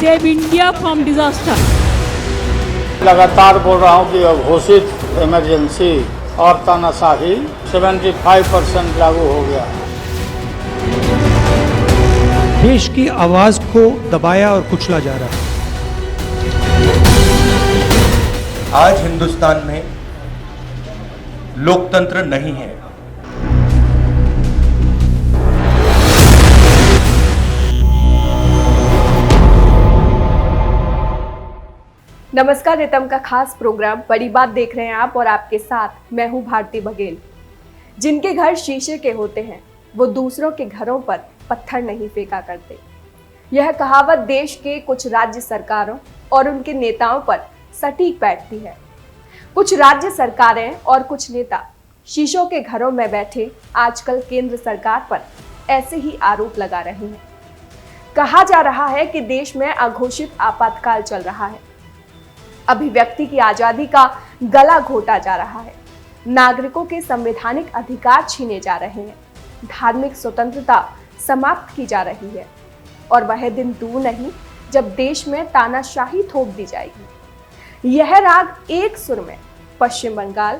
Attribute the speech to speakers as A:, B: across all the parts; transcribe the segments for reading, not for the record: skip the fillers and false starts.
A: Save India from disaster.
B: लगातार बोल रहा हूँ कि घोषित इमरजेंसी और तानाशाही 75% लागू हो गया।
C: देश की आवाज को दबाया और कुचला जा रहा है।
D: आज हिंदुस्तान में लोकतंत्र नहीं है।
E: नमस्कार, रितम का खास प्रोग्राम बड़ी बात देख रहे हैं आप और आपके साथ मैं हूं भारती बघेल। जिनके घर शीशे के होते हैं वो दूसरों के घरों पर पत्थर नहीं फेंका करते। यह कहावत देश के कुछ राज्य सरकारों और उनके नेताओं पर सटीक बैठती है। कुछ राज्य सरकारें और कुछ नेता शीशों के घरों में बैठे आजकल केंद्र सरकार पर ऐसे ही आरोप लगा रहे हैं। कहा जा रहा है कि देश में अघोषित आपातकाल चल रहा है, अभिव्यक्ति की आजादी का गला घोटा जा रहा है, नागरिकों के संवैधानिक अधिकार छीने जा रहे हैं, धार्मिक स्वतंत्रता समाप्त की जा रही है और वह दिन दूर नहीं जब देश में तानाशाही थोप दी जाएगी। यह राग एक सुर में पश्चिम बंगाल,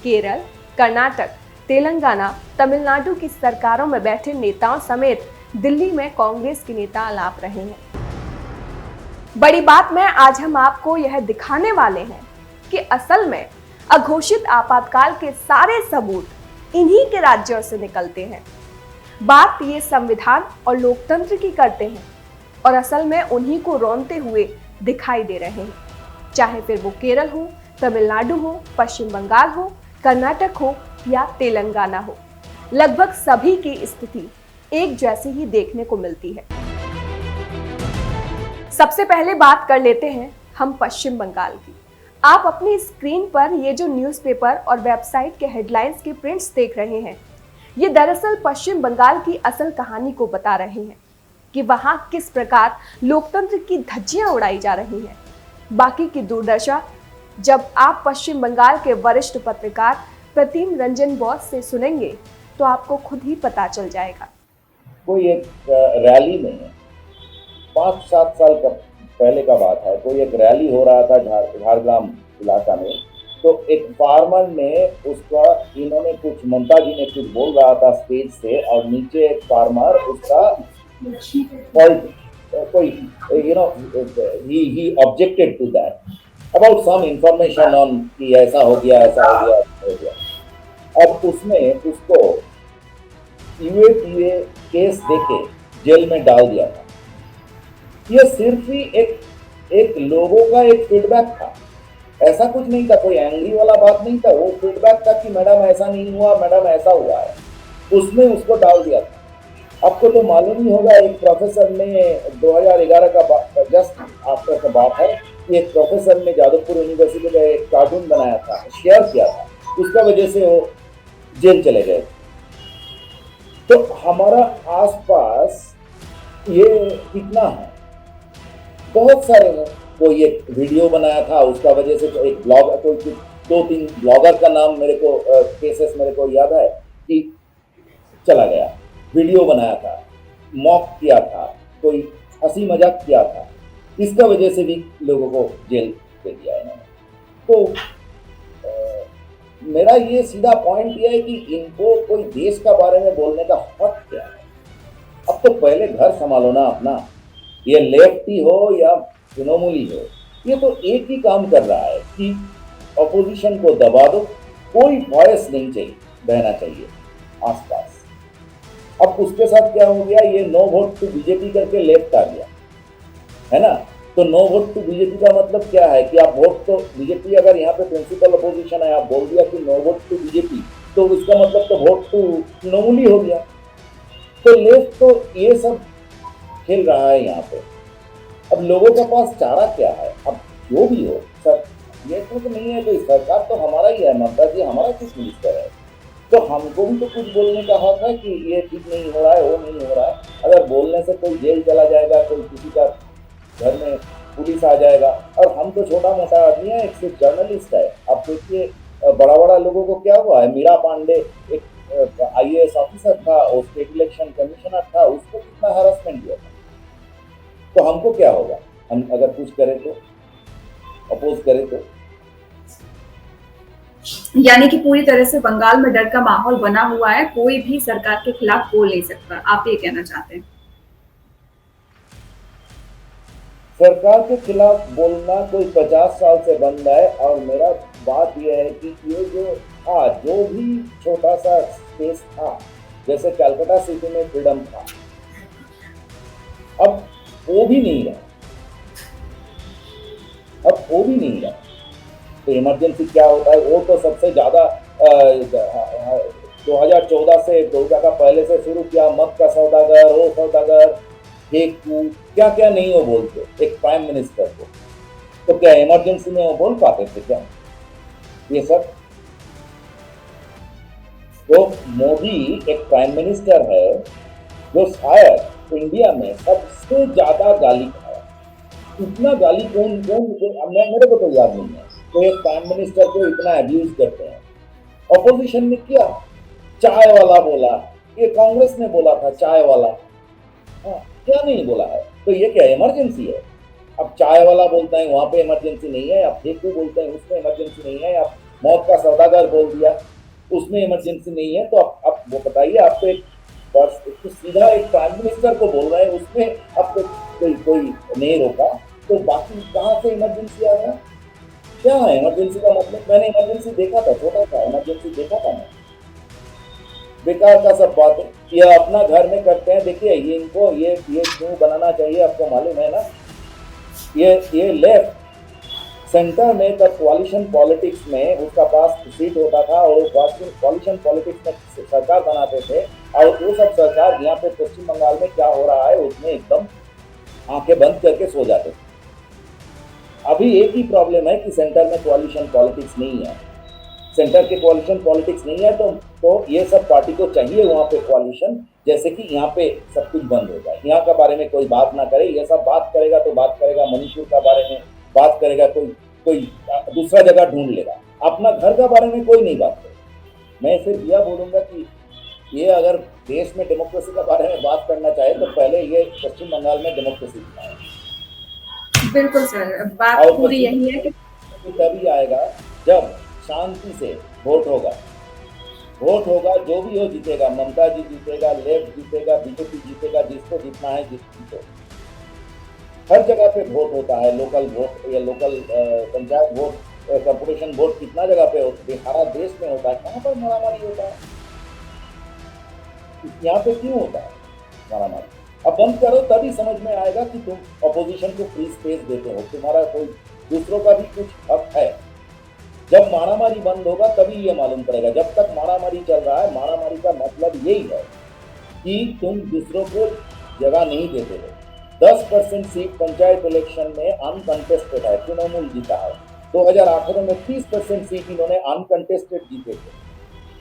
E: केरल, कर्नाटक, तेलंगाना, तमिलनाडु की सरकारों में बैठे नेताओं समेत दिल्ली में कांग्रेस के नेता आलाप रहे हैं। बड़ी बात में आज हम आपको यह दिखाने वाले हैं कि असल में अघोषित आपातकाल के सारे सबूत इन्हीं के राज्यों से निकलते हैं। बात ये संविधान और लोकतंत्र की करते हैं और असल में उन्हीं को रौंदते हुए दिखाई दे रहे हैं, चाहे फिर वो केरल हो, तमिलनाडु हो, पश्चिम बंगाल हो, कर्नाटक हो या तेलंगाना हो। लगभग सभी की स्थिति एक जैसी ही देखने को मिलती है। सबसे पहले बात कर लेते हैं हम पश्चिम बंगाल की। आप अपनी स्क्रीन पर ये जो न्यूज़पेपर और वेबसाइट के हेडलाइंस के प्रिंट्स देख रहे हैं, ये दरअसल पश्चिम बंगाल की असल कहानी को बता रहे हैं कि वहाँ किस प्रकार लोकतंत्र की धज्जियां उड़ाई जा रही हैं। बाकी की दुर्दशा जब आप पश्चिम बंगाल के वरिष्ठ पत्रकार प्रतिम रंजन बोस से सुनेंगे तो आपको खुद ही पता चल जाएगा।
F: कोई एक रैली में 5-7 साल का पहले का बात है, कोई एक रैली हो रहा था झारग्राम इलाका में। तो एक फार्मर ने उसका, इन्होंने कुछ, ममता जी ने कुछ बोल रहा था स्टेज से और नीचे एक फार्मर उसका कोई ही objected to that about some information on कि ऐसा हो गया, ऐसा हो गया, ऐसा हो गया। अब उसने उसको यूएपीए केस देके जेल में डाल दिया था। ये सिर्फ ही एक लोगों का एक फीडबैक था, ऐसा कुछ नहीं था, कोई एंग्री वाला बात नहीं था। वो फीडबैक था कि मैडम ऐसा नहीं हुआ, मैडम ऐसा हुआ है, उसने उसको डाल दिया था। आपको तो मालूम ही होगा, एक प्रोफेसर ने 2011 का जस्ट आफ्टर का बात है, एक प्रोफेसर ने जादवपुर यूनिवर्सिटी में एक कार्टून बनाया था, शेयर किया था, उसका वजह से वो जेल चले गए। तो हमारा आसपास ये कितना है, बहुत सारे हैं। कोई एक वीडियो बनाया था, उसका वजह से एक ब्लॉग, कोई 2-3 ब्लॉगर का नाम मेरे को केसेस मेरे को याद है कि चला गया, वीडियो बनाया था, मॉक किया था, कोई हंसी मजाक किया था, इसका वजह से भी लोगों को जेल दे दिया इन्होंने। तो मेरा ये सीधा पॉइंट ये है कि इनको कोई देश का बारे में बोलने का हक क्या है। अब तो पहले घर संभालो ना अपना। ये लेफ्टी हो या तृणमूली हो, ये तो एक ही काम कर रहा है कि अपोजिशन को दबा दो, कोई वॉइस नहीं चाहिए, रहना चाहिए आसपास। अब उसके साथ क्या हो गया, ये नो वोट टू बीजेपी करके लेफ्ट आ गया है ना। तो नो वोट टू बीजेपी का मतलब क्या है कि आप वोट तो बीजेपी, अगर यहाँ पे प्रिंसिपल अपोजिशन है, आप बोल दिया कि नो वोट टू बीजेपी, तो उसका मतलब तो वोट टू तृणमूली हो गया। तो लेफ्ट तो ये सब खेल रहा है यहाँ पे। अब लोगों के पास चारा क्या है, अब जो भी हो सर, ये तो नहीं है कोई, सरकार तो हमारा ही है, ममता जी हमारा चीफ मिनिस्टर है, तो हमको भी तो कुछ बोलने का हक है कि ये ठीक नहीं हो रहा है, वो नहीं हो रहा है। अगर बोलने से कोई जेल चला जाएगा, कोई किसी का घर में पुलिस आ जाएगा, और हम तो छोटा मोटा आदमी है, एक सिर्फ जर्नलिस्ट है। अब देखिए बड़ा बड़ा लोगों को क्या हुआ है, मीरा पांडे एक IAS ऑफिसर था, वो स्टेट इलेक्शन कमिश्नर था, उसको कितना हरासमेंट हुआ था। तो हमको क्या होगा, हम अगर कुछ करें तो, अपोज करें तो।
G: यानी कि पूरी तरह से बंगाल में डर का माहौल बना हुआ है, कोई भी सरकार के खिलाफ बोल नहीं सकता, आप ये कहना चाहते हैं?
F: सरकार के खिलाफ बोलना कोई 50 साल से बंद है। और मेरा बात यह है कि ये जो भी छोटा सा स्पेस था, जैसे कलकत्ता सिटी में फ्रीडम था, अब वो भी नहीं रहा, तो इमरजेंसी क्या होता है वो तो सबसे ज्यादा 2014 से 2 जगह पहले से शुरू किया। मत का सौदागर, वो सौदागर, क्या क्या नहीं वो बोलते एक प्राइम मिनिस्टर को, तो क्या इमरजेंसी में वो बोल पाते थे क्या ये सब? तो मोदी एक प्राइम मिनिस्टर है जो शायद इंडिया में सबसे ज्यादा गाली खाया। इतना गाली कौन मेरे को तो याद नहीं है। तो एक प्राइम मिनिस्टर को इतना अब्यूज करते हैं। ऑपोजिशन ने किया, चाय वाला बोला, ये कांग्रेस ने बोला था चाय वाला, हाँ क्या नहीं बोला है? तो ये क्या इमरजेंसी है? अब चाय वाला बोलता है वहां पे इमरजेंसी नहीं है, अब फेंकू बोलते हैं उसमें इमरजेंसी नहीं है, अब मौत का सौदागर बोल दिया उसमें इमरजेंसी नहीं है। तो अब वो बताइए, आप तो सीधा एक प्राइम मिनिस्टर को बोल रहे हैं, उसमें अब तो कोई नहीं रोका, तो बाकी कहाँ से इमरजेंसी आ गया? क्या है इमरजेंसी का मतलब? मैंने इमरजेंसी देखा था, छोटा सा इमरजेंसी देखा था मैं। बेकार का सब बात है, ये अपना घर में करते हैं। देखिए ये इनको ये क्यों बनाना चाहिए आपको मालूम है ना? ये लेफ्ट सेंटर में तब कोalition पॉलिटिक्स में उसका पास सीट होता था और कोalition पॉलिटिक्स में सरकार बनाते थे, और वो सब सरकार यहाँ पे पश्चिम बंगाल में क्या हो रहा है उसमें एकदम आंखें बंद करके सो जाते थे। अभी एक ही प्रॉब्लम है कि सेंटर में कोalition पॉलिटिक्स नहीं है, सेंटर के कोalition पॉलिटिक्स नहीं है, तो ये सब पार्टी को चाहिए वहाँ पे कोalition, जैसे कि यहाँ पे सब कुछ बंद हो जाए, यहाँ के बारे में कोई बात ना करे। ये सब बात करेगा तो बात करेगा मणिपुर का बारे में, बात करेगा कोई दूसरा जगह ढूंढ लेगा, अपना घर का बारे में कोई नहीं बात करेगा। मैं सिर्फ यह बोलूंगा कि ये अगर देश में डेमोक्रेसी के बारे में बात करना चाहे तो पहले ये पश्चिम बंगाल में डेमोक्रेसी दिखाए।
G: बिल्कुल सर, बात पूरी यही है कि
F: तभी आएगा जब शांति से वोट होगा, जो भी हो जीतेगा, ममता जी जीतेगा, लेफ्ट जीतेगा, बीजेपी जीतेगा, जिसको जीतना है जीतो। हर जगह पे वोट होता है, लोकल वोट या local panchayat vote, corporation vote कितना जगह पे होता है, सारा देश में होता है। कहाँ पर मारामारी होता है? यहाँ पे क्यों होता है मारामारी? अब बंद करो तभी समझ में आएगा कि तुम अपोजिशन को फ्री स्पेस देते हो, तुम्हारा कोई दूसरों का भी कुछ हक है। जब मारामारी बंद होगा तभी ये मालूम पड़ेगा। जब तक मारामारी चल रहा है, मारामारी का मतलब यही है कि तुम दूसरों को जगह नहीं देते हो। 10% सीट पंचायत इलेक्शन में अनकंटेस्टेड है, तृणमूल जीता है। 2018 में 30% सीट इन्होंने अनकंटेस्टेड जीते थे।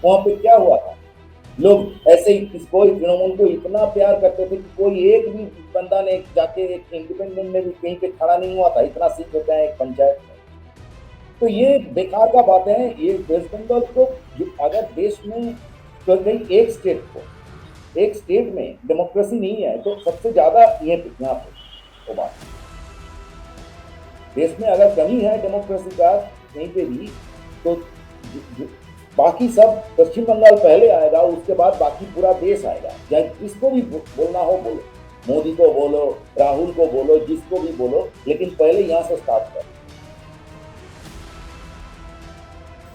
F: वहां पे क्या हुआ था? लोग ऐसे ही कोई तृणमूल को इतना प्यार करते थे कि कोई एक भी बंदा ने जाके एक इंडिपेंडेंट में भी कहीं पे खड़ा नहीं हुआ था, इतना सीट होता है एक पंचायत में। तो ये बेकार का बात है। ये वेस्ट बंगाल को अगर देश में तो कहीं एक स्टेट में डेमोक्रेसी नहीं है तो सबसे ज्यादा ये यहाँ पे वो बात। देश में अगर कमी है डेमोक्रेसी का कहीं पे भी, तो बाकी सब पश्चिम बंगाल पहले आएगा, उसके बाद बाकी पूरा देश आएगा। चाहे किसको भी बोलना हो बोलो, मोदी को बोलो, राहुल को बोलो, जिसको भी बोलो, लेकिन पहले यहाँ से स्टार्ट करो।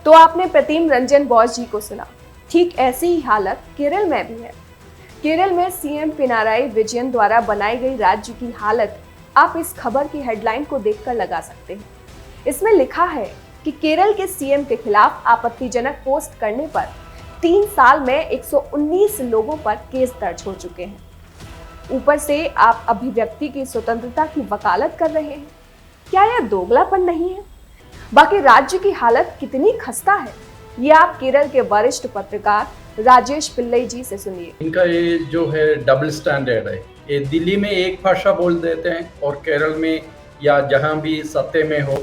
E: तो आपने प्रतिम रंजन बॉस जी को सुना। ठीक ऐसी ही हालत केरल में भी है। केरल में सीएम पिनाराई विजयन द्वारा बनाई गई राज्य की हालत आप इस खबर की हेडलाइन को देखकर लगा सकते हैं। इसमें लिखा है कि केरल के सीएम के खिलाफ आपत्तिजनक पोस्ट करने पर 3 साल में 119 लोगों पर केस दर्ज हो चुके हैं। ऊपर से आप अभिव्यक्ति की स्वतंत्रता की वकालत कर रहे हैं। क्या यह दोगलापन नहीं है? बाकी राज्य की हालत कितनी खस्ता है, ये आप केरल के वरिष्ठ पत्रकार राजेश पिल्लई जी से सुनिए।
H: इनका ये जो है डबल स्टैंडर्ड है। ये दिल्ली में एक भाषा बोल देते हैं और केरल में या जहाँ भी सत्ते में हो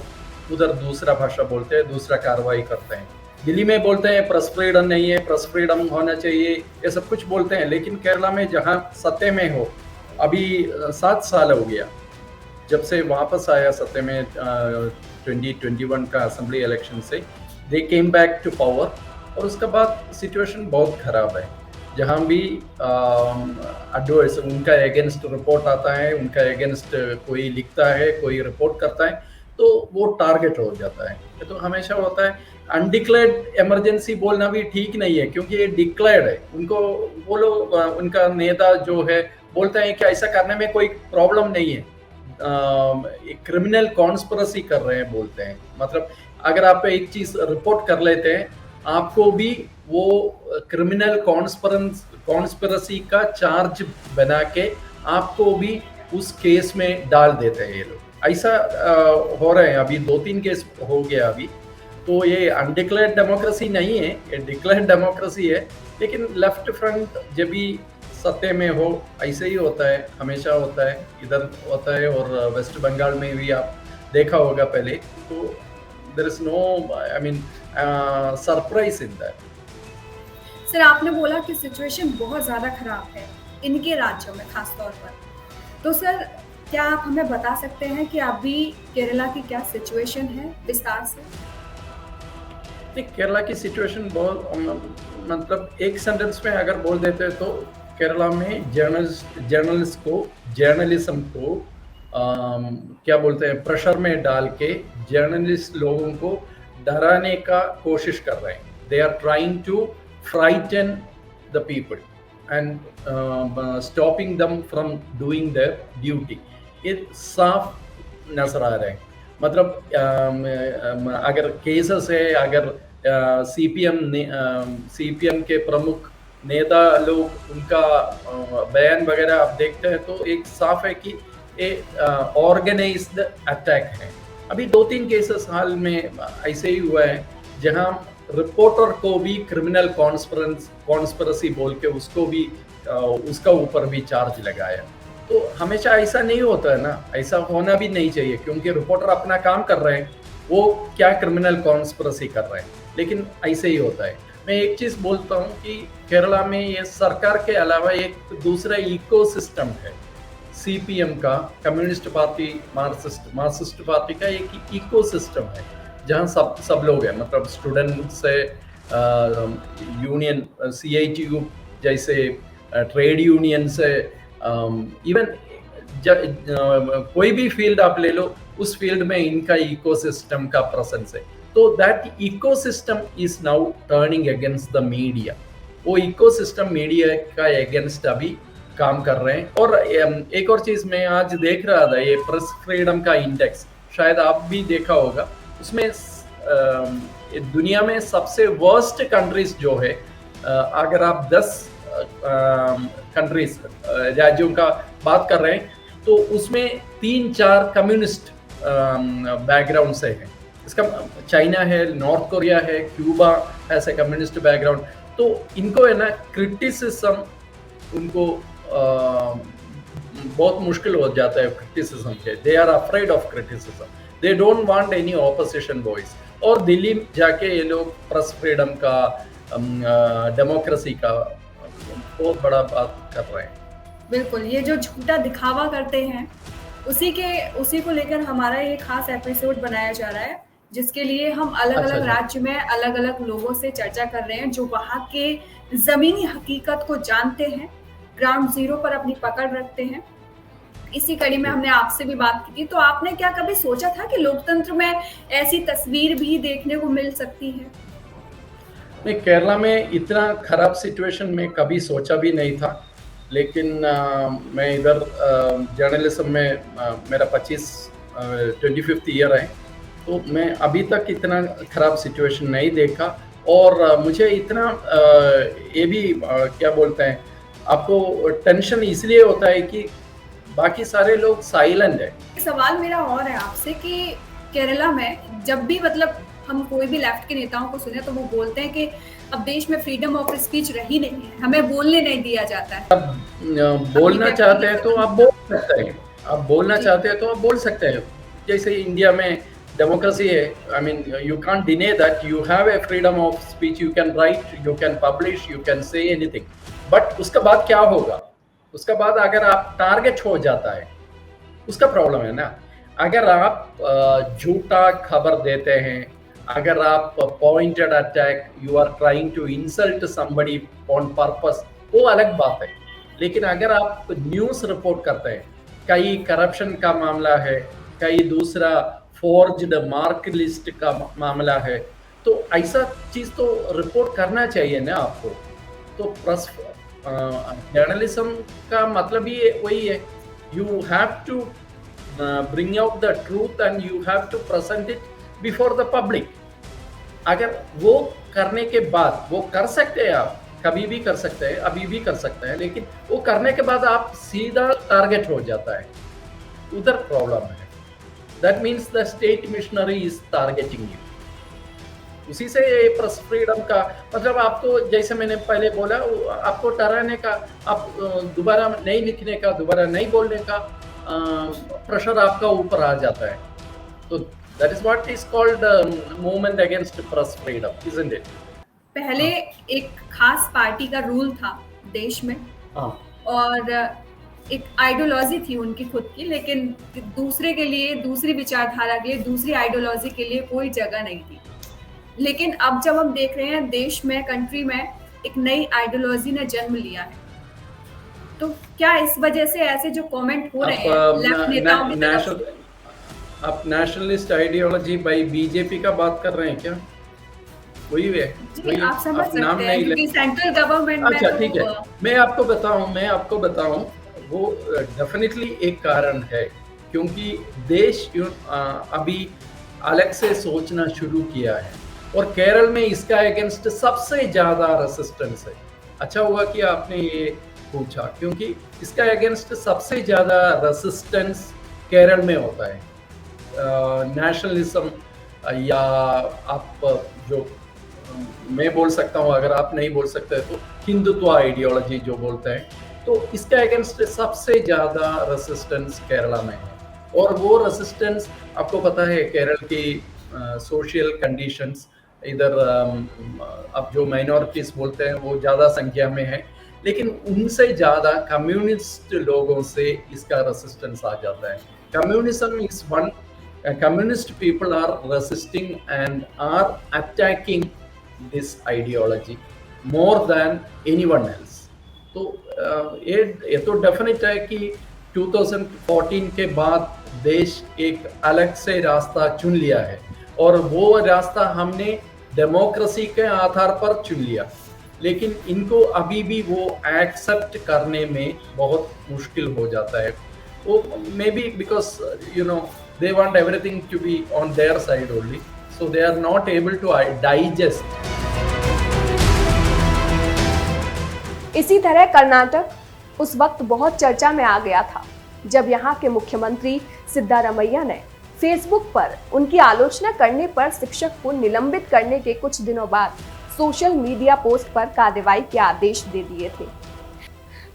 H: उधर दूसरा भाषा बोलते हैं, दूसरा कार्रवाई करते हैं। दिल्ली में बोलते हैं प्रेस फ्रीडम नहीं है, प्रेस फ्रीडम होना चाहिए, ये सब कुछ बोलते हैं। लेकिन केरला में जहाँ सत्ते में हो, अभी 7 साल हो गया, जब से वापस आया सत्ते में 2021 का असेंबली इलेक्शन से, दे केम बैक टू पावर, और उसके बाद सिचुएशन बहुत ख़राब है। जहाँ भी एडवर्स उनका अगेंस्ट रिपोर्ट आता है, उनका अगेंस्ट कोई लिखता है, कोई रिपोर्ट करता है, तो वो टारगेट हो जाता है। तो हमेशा होता है अनडिक्लेयर्ड इमरजेंसी बोलना भी ठीक नहीं है, क्योंकि ये डिक्लेयर्ड है। उनको वो लोग, उनका नेता जो है बोलते हैं कि ऐसा करने में कोई प्रॉब्लम नहीं है, क्रिमिनल कॉन्स्पिरेसी कर रहे हैं बोलते हैं। मतलब अगर आप एक चीज़ रिपोर्ट कर लेते हैं, आपको भी वो क्रिमिनल कॉन्स्पिरेसी का चार्ज बना के आपको भी उस केस में डाल देते हैं ये लोग। ऐसा हो रहे हैं, अभी 2-3 केस हो गया अभी। तो ये अनडिक्लेयर्ड डेमोक्रेसी नहीं है, ये डिक्लेयर्ड डेमोक्रेसी है। लेकिन लेफ्ट फ्रंट जब भी सत्ते में हो, ऐसे ही होता है, हमेशा होता है, इधर होता है। और वेस्ट बंगाल में भी आप देखा होगा पहले, तो there is no I mean surprise in that.
G: Sir, आपने बोला कि सिचुएशन बहुत ज़्यादा खराब है इनके राज्यों में खास तौर पर, तो सर क्या आप हमें बता सकते हैं कि अभी केरला की क्या सिचुएशन है विस्तार से?
H: केरला की सिचुएशन बहुत, मतलब एक सेंटेंस में अगर बोल देते हैं तो केरला में जर्नलिज्म को क्या बोलते हैं, प्रेशर में डाल के जर्नलिस्ट लोगों को डराने का कोशिश कर रहे हैं। They are trying to frighten the people and stopping them from doing their duty. ये साफ नजर आ रहे हैं। मतलब अगर केसेस है, अगर सीपीएम के प्रमुख नेता लोग उनका बयान वगैरह आप देखते हैं, तो एक साफ है कि ये ऑर्गेनाइज्ड अटैक है। अभी 2-3 केसेस हाल में ऐसे ही हुआ है, जहां रिपोर्टर को भी क्रिमिनल कॉन्स्पिरेसी बोल के उसको भी उसका ऊपर भी चार्ज लगाया। तो हमेशा ऐसा नहीं होता है ना, ऐसा होना भी नहीं चाहिए, क्योंकि रिपोर्टर अपना काम कर रहे हैं, वो क्या क्रिमिनल कॉन्स्पिरेसी कर रहे हैं, लेकिन ऐसे ही होता है। मैं एक चीज़ बोलता हूँ कि केरला में ये सरकार के अलावा एक दूसरा इकोसिस्टम है, सीपीएम का, कम्युनिस्ट पार्टी, मार्क्सिस्ट पार्टी का एक इकोसिस्टम है, जहाँ सब लोग हैं। मतलब स्टूडेंट से यूनियन, CITU जैसे ट्रेड यूनियन से, इवन कोई भी फील्ड आप ले लो, उस फील्ड में इनका इकोसिस्टम का प्रेजेंस है। तो that ecosystem is now turning against the media. वो इकोसिस्टम मीडिया का अगेंस्ट अभी काम कर रहे हैं। और एक और चीज़ मैं आज देख रहा था, ये प्रेस फ्रीडम का इंडेक्स, शायद आप भी देखा होगा, उसमें दुनिया में सबसे वर्स्ट कंट्रीज जो है, अगर आप 10 कंट्रीज, राज्यों का बात कर रहे हैं, तो उसमें 3-4 कम्युनिस्ट बैकग्राउंड से हैं। इसका चाइना है, नॉर्थ कोरिया है, क्यूबा ऐसे कम्युनिस्ट बैकग्राउंड। तो इनको है ना क्रिटिसिज्म, उनको बहुत मुश्किल हो जाता है क्रिटिसिज्म के। They are afraid of criticism, they don't want any opposition voice. और दिल्ली जाके ये लोग प्रेस फ्रीडम का, डेमोक्रेसी का बहुत बड़ा बात कर रहे हैं।
G: बिल्कुल, ये जो झूठा दिखावा करते हैं, उसी को लेकर हमारा ये खास एपिसोड बनाया जा रहा है, जिसके लिए हम अलग अलग राज्य में अलग अलग लोगों से चर्चा कर रहे हैं, जो वहाँ के जमीनी हकीकत को जानते हैं, ग्राउंड जीरो पर अपनी पकड़ रखते हैं। इसी कड़ी में हमने आपसे भी बात की थी, तो आपने क्या कभी सोचा था कि लोकतंत्र में ऐसी तस्वीर भी देखने को मिल सकती है?
H: नहीं, केरला में इतना खराब सिचुएशन में कभी सोचा भी नहीं था। लेकिन मैं इधर जर्नलिज्म में मेरा 25th ईयर है, तो मैं अभी तक इतना खराब सिचुएशन नहीं देखा। और मुझे इतना ये भी क्या बोलते हैं, आपको टेंशन इसलिए होता है कि बाकी सारे लोग साइलेंट है।
G: सवाल मेरा और है आपसे कि केरला में जब भी मतलब हम कोई भी लेफ्ट के नेताओं को सुने, तो वो बोलते हैं कि अब देश में फ्रीडम ऑफ स्पीच रही नहीं है, हमें बोलने नहीं दिया जाता है।
H: अब बोलना चाहते हैं तो आप बोल सकते हैं, आप बोलना चाहते हैं तो आप बोल सकते हैं। जैसे इंडिया में डेमोक्रेसी है, I mean you can't deny that you have a freedom of speech, you can write, you can publish, you can say anything. But उसके बाद क्या होगा? उसके बाद अगर आप टारगेट हो जाता है, उसका प्रॉब्लम है ना। अगर आप झूठा खबर देते हैं, अगर आप pointed attack, you are trying to insult somebody on purpose, वो अलग बात है। लेकिन अगर आप न्यूज़ रिपोर्ट करते हैं, कहीं करप्शन का मामला है, कहीं दूसरा फोर्ज्ड मार्क लिस्ट का मामला है, तो ऐसा चीज़ तो रिपोर्ट करना चाहिए ना आपको। तो प्रेस जर्नलिज्म का मतलब ही वही है, you have to bring out the truth and you have to present it before the public। अगर वो करने के बाद, वो कर सकते हैं, आप कभी भी कर सकते हैं, अभी भी कर सकते हैं, लेकिन वो करने के बाद आप सीधा टारगेट हो जाता है, उधर प्रॉब्लम है। That means the state missionary is targeting you. उसी से प्रेस फ्रीडम का मतलब, आपको जैसे मैंने पहले बोला, आपको डराने का, आप दोबारा नहीं लिखने का, दोबारा नहीं बोलने का प्रेशर आपका ऊपर आ जाता है। तो that is what is called movement against press freedom, isn't it?
G: पहले एक खास पार्टी का रूल था देश में, और एक आइडियोलॉजी थी उनकी खुद की, लेकिन दूसरे के लिए, दूसरी विचारधारा के लिए, दूसरी आइडियोलॉजी के लिए कोई जगह नहीं थी। लेकिन अब जब हम देख रहे हैं देश में, कंट्री में एक नई आइडियोलॉजी ने जन्म लिया है, तो क्या इस वजह से ऐसे जो कमेंट हो रहे हैं लेफ्ट नेताओं की तरफ से?
H: आप नेशनलिस्ट आइडियोलॉजी बाय बीजेपी का बात कर रहे हैं क्या? वही है,
G: जी, आप समझ सकते हैं क्योंकि सेंट्रल गवर्नमेंट में।
H: अच्छा, ठीक है, मैं आपको बताऊं, वो डेफिनेटली एक कारण है, क्योंकि देश अभी अलग से सोचना शुरू किया है, और केरल में इसका अगेंस्ट सबसे ज्यादा रेसिस्टेंस है। अच्छा हुआ कि आपने ये पूछा, क्योंकि इसका अगेंस्ट सबसे ज्यादा रेसिस्टेंस केरल में होता है। नेशनलिज्म, या आप जो मैं बोल सकता हूँ, अगर आप नहीं बोल सकते तो हिंदुत्व आइडियोलॉजी जो बोलते हैं, तो इसका अगेंस्ट सबसे ज्यादा रेसिस्टेंस केरला में है। और वो रेसिस्टेंस, आपको पता है केरल की सोशल कंडीशंस, इधर अब जो माइनॉरिटीज बोलते हैं वो ज़्यादा संख्या में है, लेकिन उनसे ज़्यादा कम्युनिस्ट लोगों से इसका रेसिस्टेंस आ जाता है। Communism is one, communist people are resisting and are attacking this ideology more than anyone else. तो ये तो डेफिनेट है कि 2014 के बाद देश एक अलग से रास्ता चुन लिया है, और वो रास्ता हमने डेमोक्रेसी के आधार पर चुन लिया, लेकिन इनको अभी भी वो एक्सेप्ट करने में बहुत मुश्किल हो जाता है। वो may be because they want everything to be on their side only, so they are not able to digest।
E: इसी तरह कर्नाटक उस वक्त बहुत चर्चा में आ गया था जब यहाँ के मुख्यमंत्री सिद्धारमैया ने फेसबुक पर उनकी आलोचना करने पर शिक्षक को निलंबित करने के कुछ दिनों बाद सोशल मीडिया पोस्ट पर कार्रवाई के आदेश दे दिए थे।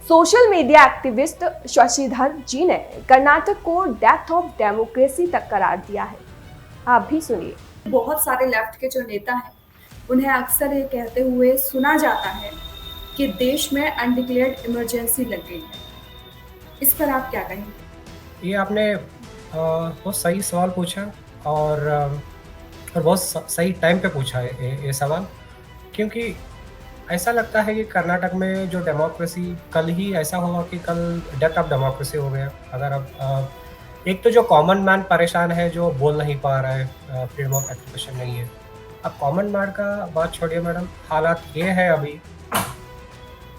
E: सोशल मीडिया एक्टिविस्ट शशिधर जी ने कर्नाटक को डेथ ऑफ डेमोक्रेसी तक करार दिया है। आप भी सुनिए।
G: बहुत सारे लेफ्ट के जो नेता हैं, उन्हें अक्सर ये कहते हुए सुना जाता है कि देश में अनडिक्लेयर्ड इमरजेंसी लग गई है। इस पर आप क्या कहेंगे?
C: ये आपने बहुत सही सवाल पूछा, और बहुत सही टाइम पे पूछा है ये सवाल, क्योंकि ऐसा लगता है कि कर्नाटक में जो डेमोक्रेसी, कल ही ऐसा हुआ कि कल डेथ ऑफ डेमोक्रेसी हो गया। अगर अब एक तो जो कॉमन मैन परेशान है, जो बोल नहीं पा रहा है, फ्रीडम ऑफ एक्सप्रेशन नहीं है। अब कॉमन मैन का बात छोड़िए मैडम, हालात ये है अभी,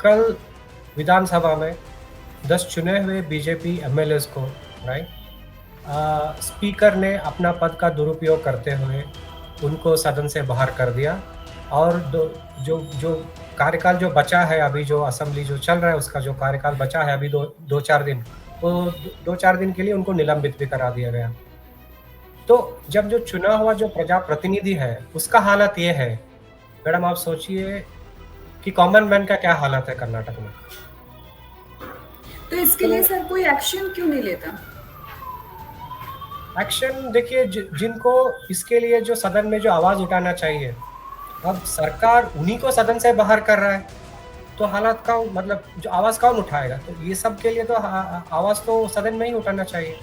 C: कल विधानसभा में 10 चुने हुए बीजेपी एमएलएस को स्पीकर ने अपना पद का दुरुपयोग करते हुए उनको सदन से बाहर कर दिया, और जो कार्यकाल जो बचा है अभी, जो असेंबली जो चल रहा है उसका जो कार्यकाल बचा है अभी 2-4 दिन, वो 2-4 दिन के लिए उनको निलंबित भी करा दिया गया। तो जब जो चुना हुआ जो प्रजा प्रतिनिधि है उसका हालत ये है, मैडम आप सोचिए कि कॉमन मैन का क्या हालत है कर्नाटक में।
G: तो इसके लिए सर कोई एक्शन क्यों नहीं लेता?
C: एक्शन देखिए, जिनको इसके लिए जो सदन में जो आवाज उठाना चाहिए, अब सरकार उन्हीं को सदन से बाहर कर रहा है, तो हालात का मतलब जो आवाज कौन उठाएगा? तो ये सब के लिए तो आवाज तो सदन में ही उठाना चाहिए।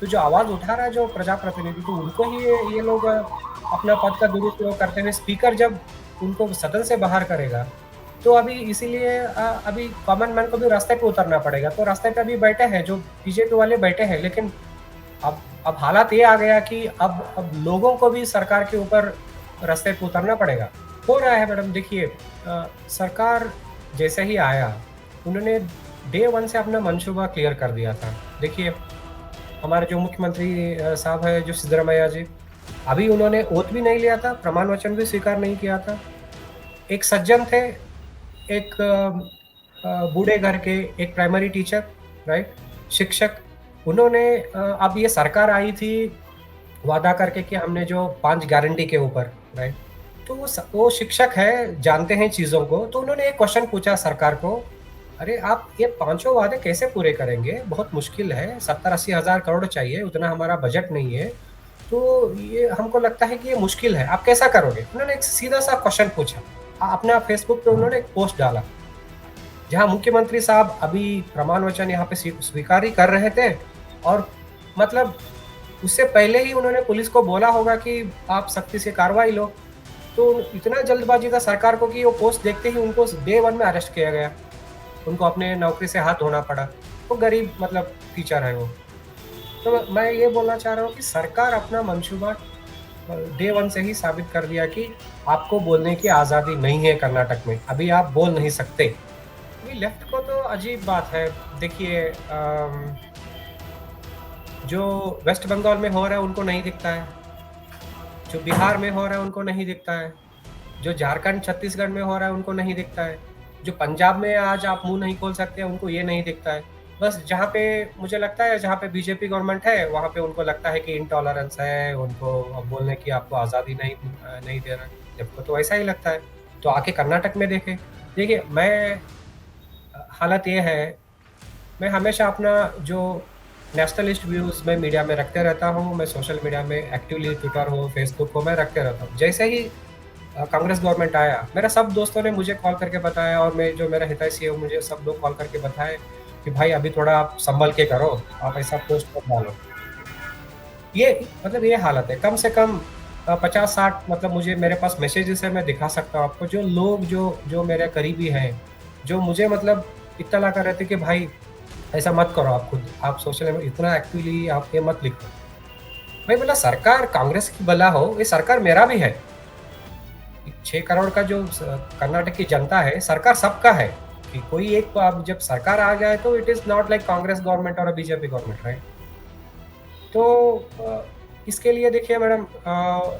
C: तो जो आवाज़ उठा रहा है जो प्रजाप्रतिनिधि, तो उनको ही ये लोग अपना पद का दुरुपयोग करते हुए स्पीकर जब उनको सदन से बाहर करेगा, तो अभी इसीलिए अभी कॉमन मैन को भी रास्ते पे उतरना पड़ेगा। तो रास्ते पे अभी बैठे हैं जो बीजेपी वाले बैठे हैं, लेकिन अब हालात ये आ गया कि अब लोगों को भी सरकार के ऊपर रास्ते पे उतरना पड़ेगा। हो रहा है मैडम, देखिए सरकार जैसे ही आया उन्होंने डे 1 से अपना मंसूबा क्लियर कर दिया था। देखिए हमारे जो मुख्यमंत्री साहब है जो सिद्धरामैया जी, अभी उन्होंने ओथ भी नहीं लिया था, प्रमाण वचन भी स्वीकार नहीं किया था। एक सज्जन थे, एक बूढ़े घर के एक प्राइमरी टीचर, राइट, शिक्षक, उन्होंने अब ये सरकार आई थी वादा करके कि हमने जो 5 गारंटी के ऊपर, राइट, तो वो शिक्षक है, जानते हैं चीज़ों को, तो उन्होंने एक क्वेश्चन पूछा सरकार को, अरे आप ये 5 वादे कैसे पूरे करेंगे? बहुत मुश्किल है, 70-80 हज़ार करोड़ चाहिए, उतना हमारा बजट नहीं है, तो ये हमको लगता है कि ये मुश्किल है, आप कैसा करोगे? उन्होंने एक सीधा सा क्वेश्चन पूछा। अपना फेसबुक पे उन्होंने एक पोस्ट डाला, जहाँ मुख्यमंत्री साहब अभी प्रमाण वचन यहाँ पे स्वीकार ही कर रहे थे, और मतलब उससे पहले ही उन्होंने पुलिस को बोला होगा कि आप सख्ती से कार्रवाई लो। तो इतना जल्दबाजी था सरकार को कि वो पोस्ट देखते ही उनको डे 1 में अरेस्ट किया गया, उनको अपने नौकरी से हाथ धोना पड़ा। वो गरीब मतलब टीचर है वो। तो मैं ये बोलना चाह रहा हूँ कि सरकार अपना मंसूबा डे 1 से ही साबित कर दिया कि आपको बोलने की आज़ादी नहीं है कर्नाटक में, अभी आप बोल नहीं सकते। अभी लेफ्ट को तो अजीब बात है, देखिए जो वेस्ट बंगाल में हो रहा है उनको नहीं दिखता है, जो बिहार में हो रहा है उनको नहीं दिखता है, जो झारखंड छत्तीसगढ़ में हो रहा है उनको नहीं दिखता है, जो पंजाब में आज आप मुंह नहीं खोल सकते उनको ये नहीं दिखता है। बस जहाँ पे मुझे लगता है जहाँ पे बीजेपी गवर्नमेंट है वहाँ पे उनको लगता है कि इंटॉलरेंस है, उनको बोलने की आपको आज़ादी नहीं दे रहा है, जबको तो ऐसा ही लगता है। तो आके कर्नाटक में देखिए मैं हालत ये है, मैं हमेशा अपना जो नेशनलिस्ट व्यूज़ मैं मीडिया में रखते रहता हूँ, मैं सोशल मीडिया में एक्टिवली ट्विटर हो, फेसबुक हो, मैं रखते रहता हूँ। जैसे ही कांग्रेस गवर्नमेंट आया, मेरे सब दोस्तों ने मुझे कॉल करके बताया, और मैं जो मेरा हितैषी है मुझे सब लोग कॉल करके बताए कि भाई अभी थोड़ा आप संभल के करो, आप ऐसा पोस्ट मत डालो। ये मतलब ये हालत है। कम से कम 50-60 मतलब मुझे मेरे पास मैसेजेस है, मैं दिखा सकता हूँ आपको, जो लोग जो मेरे करीबी हैं, जो मुझे मतलब इत्तला कर रहे थे कि भाई ऐसा मत करो, आप खुद आप सोशल में इतना एक्टिवली आप ये मत लिखो। भाई बोला सरकार कांग्रेस की भला हो, ये सरकार मेरा भी है। 6 करोड़ का जो कर्नाटक की जनता है, सरकार सबका है, कि कोई एक अब जब सरकार आ जाए तो it is not like Congress government और बीजेपी गवर्नमेंट, राइट। तो इसके लिए देखिए मैडम,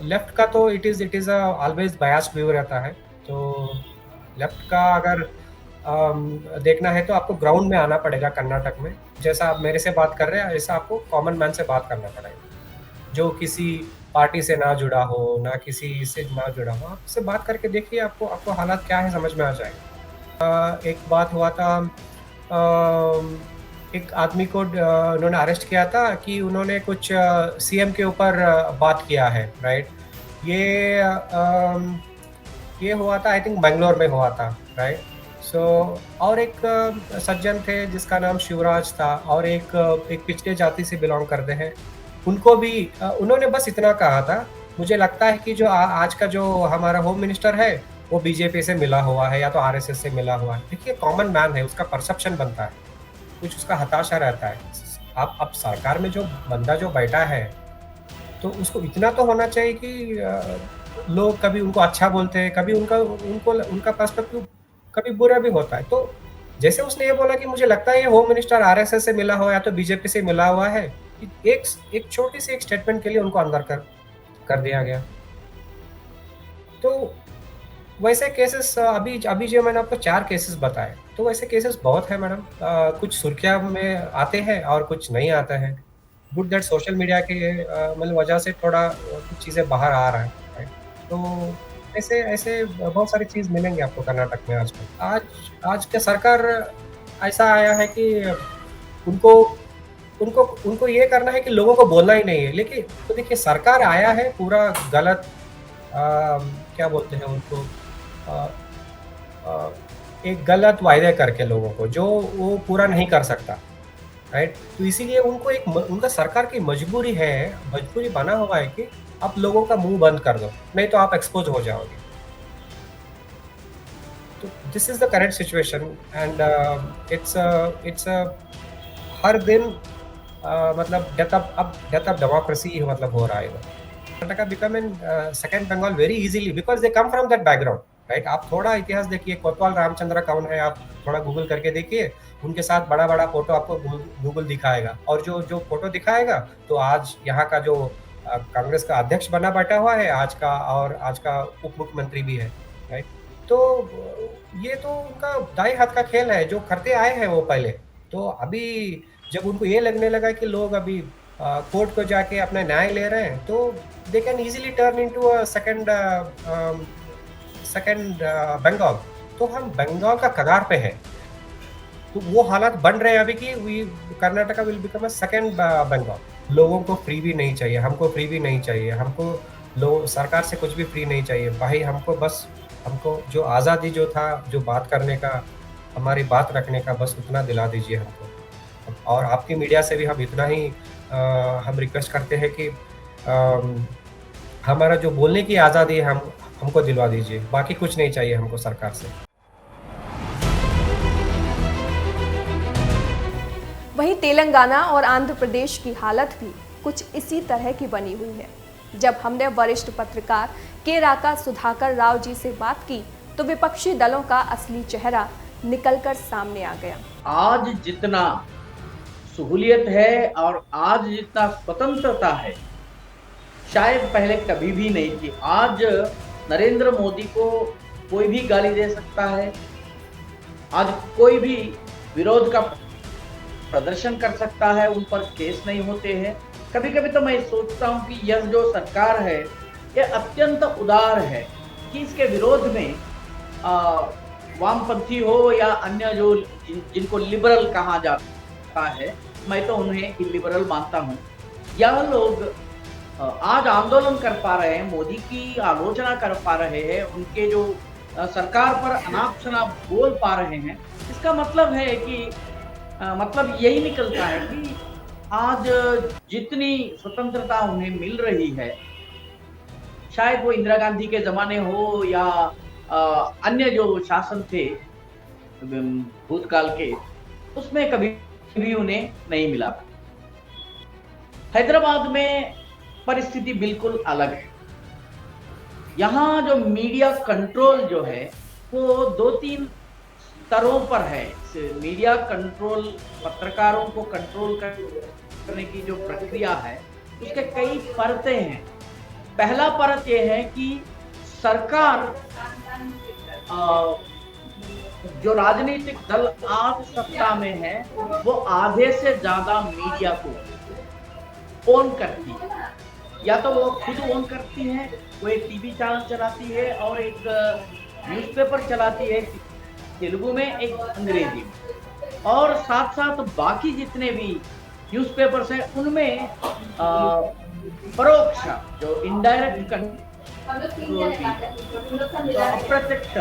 C: लेफ्ट का तो it is always biased view रहता है। तो लेफ्ट का अगर देखना है तो आपको ग्राउंड में आना पड़ेगा कर्नाटक में। जैसा आप मेरे से बात कर रहे हैं ऐसा आपको कॉमन मैन से बात करना पड़ेगा, जो किसी पार्टी से ना जुड़ा हो, ना किसी से ना जुड़ा हो। आप उससे बात करके देखिए, आपको हालात क्या है समझ में आ जाएगा। एक बात हुआ था, एक आदमी को उन्होंने अरेस्ट किया था कि उन्होंने कुछ सीएम के ऊपर बात किया है, राइट। ये हुआ था आई थिंक बेंगलोर में हुआ था, राइट। सो और एक सज्जन थे जिसका नाम शिवराज था, और एक पिछड़े जाति से बिलोंग करते हैं, उनको भी उन्होंने बस इतना कहा था, मुझे लगता है कि जो आज का जो हमारा होम मिनिस्टर है वो बीजेपी से मिला हुआ है या तो आरएसएस से मिला हुआ है। देखिए कॉमन मैन है, उसका परसेप्शन बनता है, कुछ उसका हताशा रहता है। अब सरकार में जो बंदा जो बैठा है तो उसको इतना तो होना चाहिए कि लोग कभी उनको अच्छा बोलते हैं, कभी उनका पर्सपेक्टिव कभी बुरा भी होता है। तो जैसे उसने ये बोला कि मुझे लगता है ये होम मिनिस्टर आरएसएस से मिला हुआ है या तो बीजेपी से मिला हुआ है, एक छोटी सी एक स्टेटमेंट के लिए उनको अंदर कर दिया गया। तो वैसे केसेस अभी जो मैंने आपको 4 केसेस बताए, तो वैसे केसेस बहुत है मैडम। कुछ सुर्खियां में आते हैं और कुछ नहीं आता है। गुड दैट सोशल मीडिया के मतलब वजह से थोड़ा कुछ चीज़ें बाहर आ रहा है। तो ऐसे बहुत सारी चीज़ मिलेंगी आपको कर्नाटक में आजकल। आज के सरकार ऐसा आया है कि उनको ये करना है कि लोगों को बोलना ही नहीं है। लेकिन तो देखिए सरकार आया है पूरा गलत क्या बोलते हैं उनको, एक गलत वायदे करके लोगों को, जो वो पूरा नहीं कर सकता। राइट। तो इसीलिए उनको उनका सरकार की मजबूरी बना हुआ है कि आप लोगों का मुंह बंद कर दो, नहीं तो आप एक्सपोज हो जाओगे। तो this is the current situation and it's her दिन मतलब डेथ ऑफ डेमोक्रेसी मतलब हो रहा है इधर। Karnataka become in second Bengal very easily because they come from that background, right. आप थोड़ा इतिहास देखिए, कोतवाल रामचंद्र कौन है, आप थोड़ा गूगल करके देखिए, उनके साथ बड़ा बड़ा फोटो आपको गूगल दिखाएगा, और जो फोटो दिखाएगा तो आज यहाँ का जो कांग्रेस का अध्यक्ष बना बैठा हुआ है आज का उप मुख्यमंत्री भी है, राइट। तो ये तो उनका दाएं हाथ का खेल है जो करते आए हैं वो पहले। तो अभी जब उनको ये लगने लगा कि लोग अभी कोर्ट को जाके अपना न्याय ले रहे हैं, तो they can easily turn into a second Bengal. तो हम बंगाल का कगार पे है, तो वो हालात बन रहे हैं अभी कि Karnataka will become a second Bengal. लोगों को फ्री भी नहीं चाहिए, हमको फ्री भी नहीं चाहिए, हमको सरकार से कुछ भी फ्री नहीं चाहिए भाई। हमको जो आज़ादी जो था, जो बात करने का, हमारी बात रखने का, बस उतना दिला दीजिए हमको। और आपकी मीडिया से भी हम इतना ही हम रिक्वेस्ट करते हैं कि हमारा जो बोलने की आज़ादी है हमको दिलवा दीजिए, बाकी कुछ नहीं चाहिए हमको सरकार से।
E: वहीं तेलंगाना और आंध्र प्रदेश की हालत भी कुछ इसी तरह की बनी हुई है। जब हमने वरिष्ठ पत्रकार के राका सुधाकर राव जी से बात की तो विपक्षी दलों का असली चेहरा निकलकर सामने आ गया।
I: आज जितना सहूलियत है और आज जितना स्वतंत्रता है शायद पहले कभी भी नहीं थी। आज नरेंद्र मोदी को कोई भी गाली दे सकता है, आज कोई भी विरोध का प्रदर्शन कर सकता है, उन पर केस नहीं होते हैं। कभी कभी तो मैं सोचता हूं कि यह जो सरकार है यह अत्यंत उदार है कि इसके विरोध में वामपंथी हो या अन्य जो जिनको लिबरल कहा जाता है, मैं तो उन्हें इलिबरल मानता हूं, यह लोग आज आंदोलन कर पा रहे हैं, मोदी की आलोचना कर पा रहे हैं, उनके जो सरकार पर अनाप शनाप बोल पा रहे हैं। इसका मतलब है कि मतलब यही निकलता है कि आज जितनी स्वतंत्रता उन्हें मिल रही है, शायद वो इंदिरा गांधी के जमाने हो या अन्य जो शासन थे भूतकाल के, उसमें कभी भी उन्हें नहीं मिला। हैदराबाद में परिस्थिति बिल्कुल अलग है। यहाँ जो मीडिया कंट्रोल जो है वो 2-3 स्तरों पर है। मीडिया कंट्रोल, पत्रकारों को कंट्रोल करने की जो प्रक्रिया है उसके कई परतें हैं। पहला परत यह है कि सरकार, जो राजनीतिक दल आज सत्ता में है वो आधे से ज्यादा मीडिया को ओन करती है। या तो वो खुद ओन करती है, वो एक टीवी चैनल चलाती है और एक न्यूज़पेपर चलाती है, तेलुगु में एक अंग्रेजी में, और साथ साथ बाकी जितने भी न्यूज़पेपर्स हैं उनमें परोक्ष जो इनडायरेक्ट कंट्रोल भी, अप्रत्यक्ष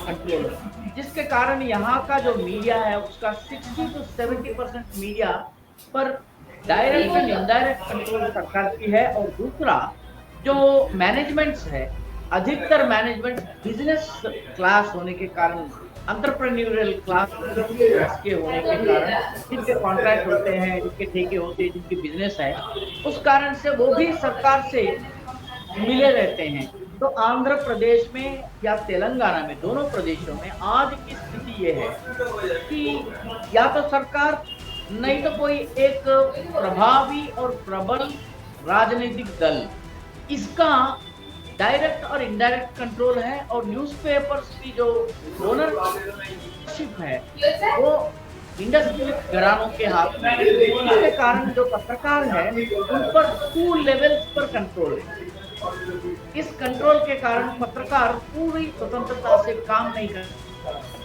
I: कंट्रोल, जिसके कारण यहाँ का जो मीडिया है उसका 60 से 70% मीडिया पर डायरेक्ट एंड इनडायरेक्ट कंट्रोल सरकार की है। और दूसरा जो मैनेजमेंट्स है, अधिकतर मैनेजमेंट बिजनेस क्लास होने के कारण, एंटरप्रेन्योरियल क्लास के होने के कारण, जिनके कॉन्ट्रैक्ट होते हैं, जिनके ठेके होते हैं, जिनकी बिजनेस है, उस कारण से वो भी सरकार से मिले रहते हैं। तो आंध्र प्रदेश में या तेलंगाना में, दोनों प्रदेशों में आज की स्थिति ये है कि या तो सरकार नहीं तो कोई एक प्रभावी और प्रबल राजनीतिक दल, इसका डायरेक्ट और इनडायरेक्ट कंट्रोल है। और न्यूज़पेपर्स की जो ओनरशिप है वो इंडस्ट्रियल घरानों के हाथ में है। इसके कारण जो पत्रकार है उन पर 2 लेवल्स पर कंट्रोल है। इस कंट्रोल के कारण पत्रकार पूरी स्वतंत्रता से काम नहीं कर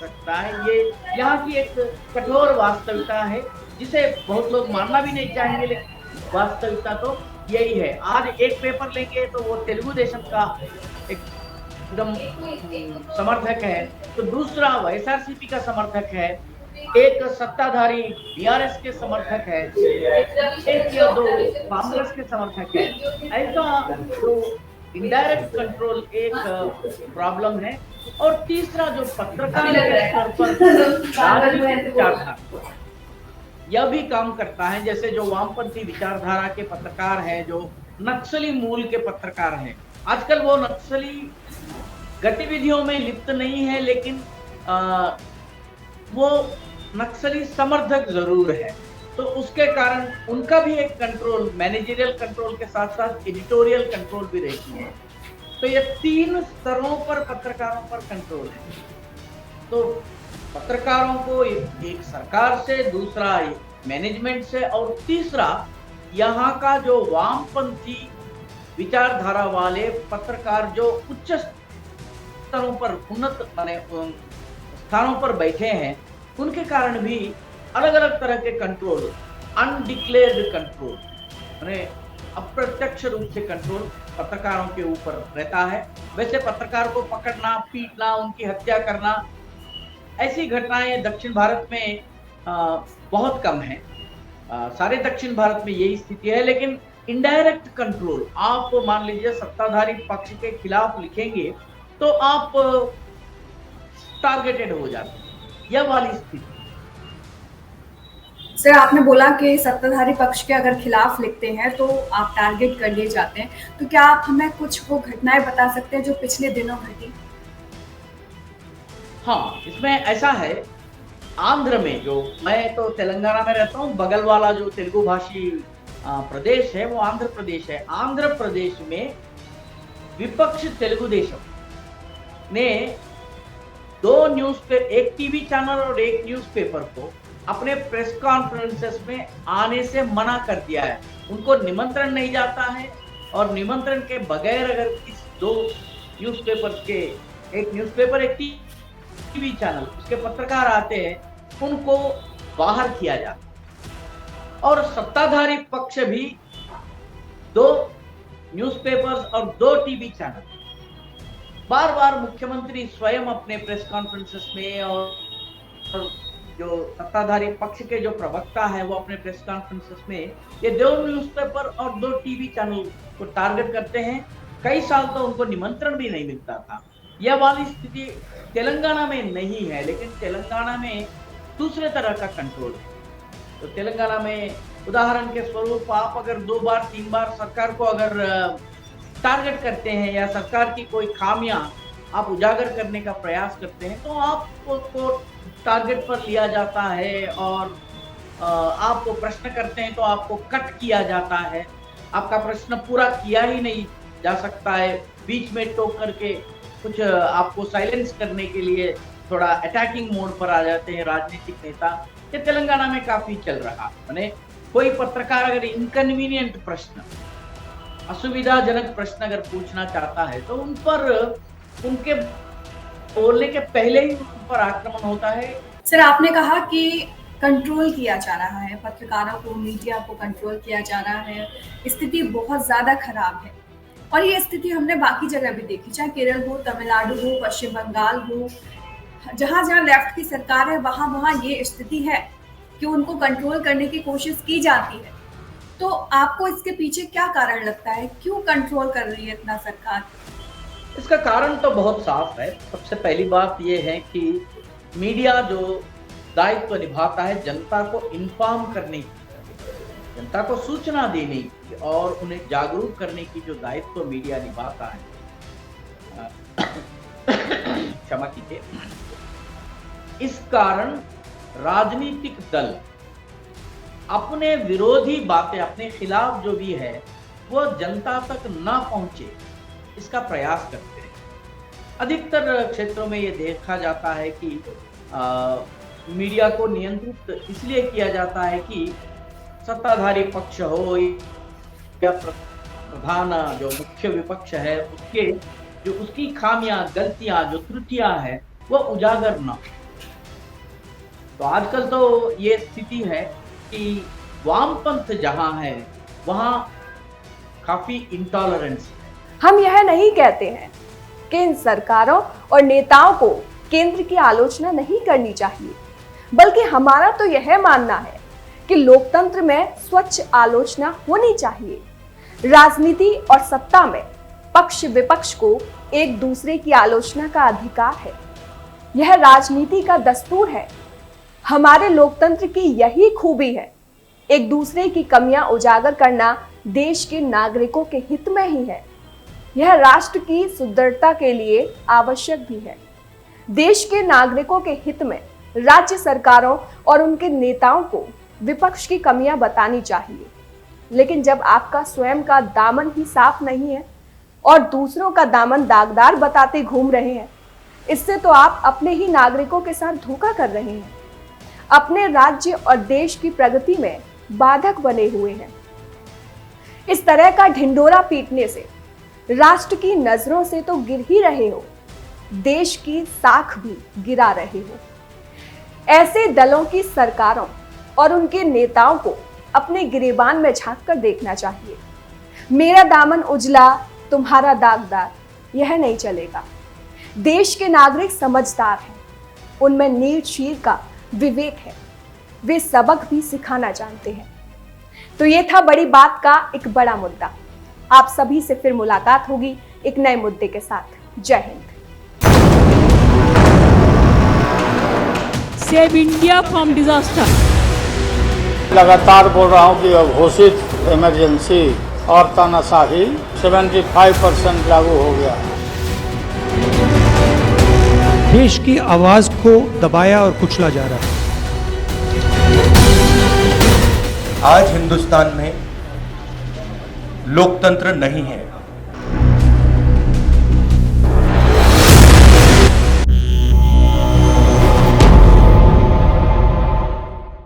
I: सकता है। ये यहाँ की एक कठोर वास्तविकता है जिसे बहुत लोग मानना भी नहीं चाहेंगे, लेकिन वास्तविकता तो यही है। आज एक पेपर लेंगे तो वो तेलुगु देशम का एकदम समर्थक है, तो दूसरा वाईएसआरसीपी का समर्थक है, एक सत्ताधारी बीआरएस के समर्थक है, एक या दो कांग्रेस के समर्थक है। ऐसा जो इनडायरेक्ट कंट्रोल एक प्रॉब्लम है। और तीसरा जो पत्रकार के स्तर पर राजनीतिक विचारधारा यह भी काम करता है। जैसे जो वामपंथी विचारधारा के पत्रकार हैं, जो नक्सली मूल के पत्रकार हैं, आजकल वो नक्सली गतिविधियों में लिप्त नहीं है, लेकिन वो नक्सली समर्थक जरूर है। तो उसके कारण उनका भी एक कंट्रोल, मैनेजरियल कंट्रोल के साथ साथ एडिटोरियल कंट्रोल भी रहती है। तो ये 3 स्तरों पर पत्रकारों पर कंट्रोल है। तो पत्रकारों को एक सरकार से, दूसरा मैनेजमेंट से, और तीसरा यहाँ का जो वामपंथी विचारधारा वाले पत्रकार जो उच्च स्तरों पर, उन्नत माने स्थानों पर बैठे हैं, उनके कारण भी अलग अलग तरह के कंट्रोल, अनडिक्लेयर्ड कंट्रोल, माने अप्रत्यक्ष रूप से कंट्रोल पत्रकारों के ऊपर रहता है। वैसे पत्रकार को पकड़ना, पीटना, उनकी हत्या करना, ऐसी घटनाएं दक्षिण भारत में बहुत कम है। सारे दक्षिण भारत में यही स्थिति है। लेकिन इनडायरेक्ट कंट्रोल, आप मान लीजिए सत्ताधारी पक्ष के खिलाफ लिखेंगे तो आप टारगेटेड हो जाते हैं, यह वाली स्थिति।
G: सर, आपने बोला कि सत्ताधारी पक्ष के अगर खिलाफ लिखते हैं तो आप टारगेट कर लिए जाते हैं, तो क्या आप हमें कुछ वो घटनाएं बता सकते हैं जो पिछले दिनों घटी?
I: हाँ, इसमें ऐसा है, आंध्र में, जो मैं तो तेलंगाना में रहता हूँ, बगल वाला जो तेलुगु भाषी प्रदेश है वो आंध्र प्रदेश है। आंध्र प्रदेश में विपक्ष तेलुगु देशम ने 2 न्यूज़पेपर, एक टीवी चैनल और एक न्यूज़पेपर को अपने प्रेस कॉन्फ्रेंसेस में आने से मना कर दिया है। उनको निमंत्रण नहीं जाता है, और निमंत्रण के बगैर अगर इस 2 न्यूज़पेपर के, एक न्यूज़पेपर, एक टीवी चैनल, उसके पत्रकार आते हैं, उनको बाहर किया जाता है। और सत्ताधारी पक्ष भी 2 न्यूज़पेपर्स और 2 टीवी चैनल बार बार मुख्यमंत्री स्वयं अपने प्रेस कॉन्फ्रेंसेस में, और जो सत्ताधारी पक्ष के जो प्रवक्ता है वो अपने प्रेस कॉन्फ्रेंसेस में ये 2 न्यूज़पेपर और 2 टीवी चैनल को टारगेट करते हैं। कई साल तो उनको निमंत्रण भी नहीं मिलता था। यह वाली स्थिति तेलंगाना में नहीं है, लेकिन तेलंगाना में दूसरे तरह का कंट्रोल है। तो तेलंगाना में उदाहरण के स्वरूप आप अगर 2 बार 3 बार सरकार को अगर टारगेट करते हैं या सरकार की कोई खामियां आप उजागर करने का प्रयास करते हैं, तो आपको टारगेट पर लिया जाता है, और आपको प्रश्न करते हैं तो आपको कट किया जाता है। आपका प्रश्न पूरा किया ही नहीं जा सकता है, बीच में टोक करके कुछ आपको साइलेंस करने के लिए थोड़ा अटैकिंग मोड पर आ जाते हैं राजनीतिक नेता। ये तेलंगाना में काफी चल रहा है। माने कोई पत्रकार अगर इनकन्वीनियंट प्रश्न, असुविधाजनक प्रश्न अगर पूछना चाहता है तो उन पर, उनके बोलने के पहले ही उन पर आक्रमण होता है।
G: सर, आपने कहा कि कंट्रोल किया जा रहा है, पत्रकारों को, मीडिया को कंट्रोल किया जा रहा है, स्थिति बहुत ज्यादा खराब है। और ये स्थिति हमने बाकी जगह भी देखी, चाहे केरल हो, तमिलनाडु हो, पश्चिम बंगाल हो, जहां जहां लेफ्ट की सरकार है वहां वहां ये स्थिति है कि उनको कंट्रोल करने की कोशिश की जाती है। तो आपको इसके पीछे क्या कारण लगता है, क्यों कंट्रोल कर रही है इतना सरकार?
I: इसका कारण तो बहुत साफ है। सबसे पहली बात यह है कि मीडिया जो दायित्व निभाता है जनता को इन्फॉर्म करने की, जनता को सूचना देने की और उन्हें जागरूक करने की जो दायित्व मीडिया निभाता है, क्षमा कीजिए, इस कारण राजनीतिक दल अपने विरोधी बातें, अपने खिलाफ जो भी है वो जनता तक ना पहुंचे, इसका प्रयास करते हैं। अधिकतर क्षेत्रों में ये देखा जाता है कि मीडिया को नियंत्रित इसलिए किया जाता है कि सत्ताधारी पक्ष हो या प्रधान जो मुख्य विपक्ष है उसके जो उसकी खामियां, गलतियां, जो त्रुटियां हैं वो उजागर ना। तो आजकल तो ये स्थिति है कि वामपंथ जहां है वहां काफी इंटॉलरेंस है।
E: हम यह नहीं कहते हैं कि इन सरकारों और नेताओं को केंद्र की आलोचना नहीं करनी चाहिए, बल्कि हमारा तो यह मानना है कि लोकतंत्र में स्वच्छ आलोचना होनी चाहिए। राजनीति और सत्ता में पक्ष विपक्ष को एक दूसरे की आलोचना का अधिकार है। यह राजनीति का दस्तूर है। हमारे लोकतंत्र की यही खूबी है। एक दूसरे की कमियां उजागर करना देश के नागरिकों के हित में ही है। यह राष्ट्र की सुदृढ़ता के लिए आवश्यक भी है। देश के नागरिकों के हित में राज्य सरकारों और उनके नेताओं को विपक्ष की कमियां बतानी चाहिए। लेकिन जब आपका स्वयं का दामन ही साफ नहीं है और दूसरों का दामन दागदार बताते घूम रहे हैं, इससे तो आप अपने ही नागरिकों के साथ धोखा कर रहे हैं, अपने राज्य और देश की प्रगति में बाधक बने हुए हैं। इस तरह का ढिंडोरा पीटने से राष्ट्र की नजरों से तो गिर ही रहे हो, देश की साख भी गिरा रहे हो। ऐसे दलों की सरकारों और उनके नेताओं को अपने गिरेबान में झांक कर देखना चाहिए। मेरा दामन उजला तुम्हारा दागदार, यह नहीं चलेगा। देश के नागरिक समझदार हैं, उनमें नीर शीर का विवेक है, वे सबक भी सिखाना जानते हैं। तो ये था बड़ी बात का एक बड़ा मुद्दा। आप सभी से फिर मुलाकात होगी एक नए मुद्दे के साथ। जय Hind.
A: Save India from disaster.
B: लगातार बोल रहा हूँ कि घोषित इमरजेंसी और तानाशाही 75% लागू हो गया।
J: देश की आवाज को दबाया और कुचला जा रहा है।
D: आज हिंदुस्तान में लोकतंत्र नहीं है।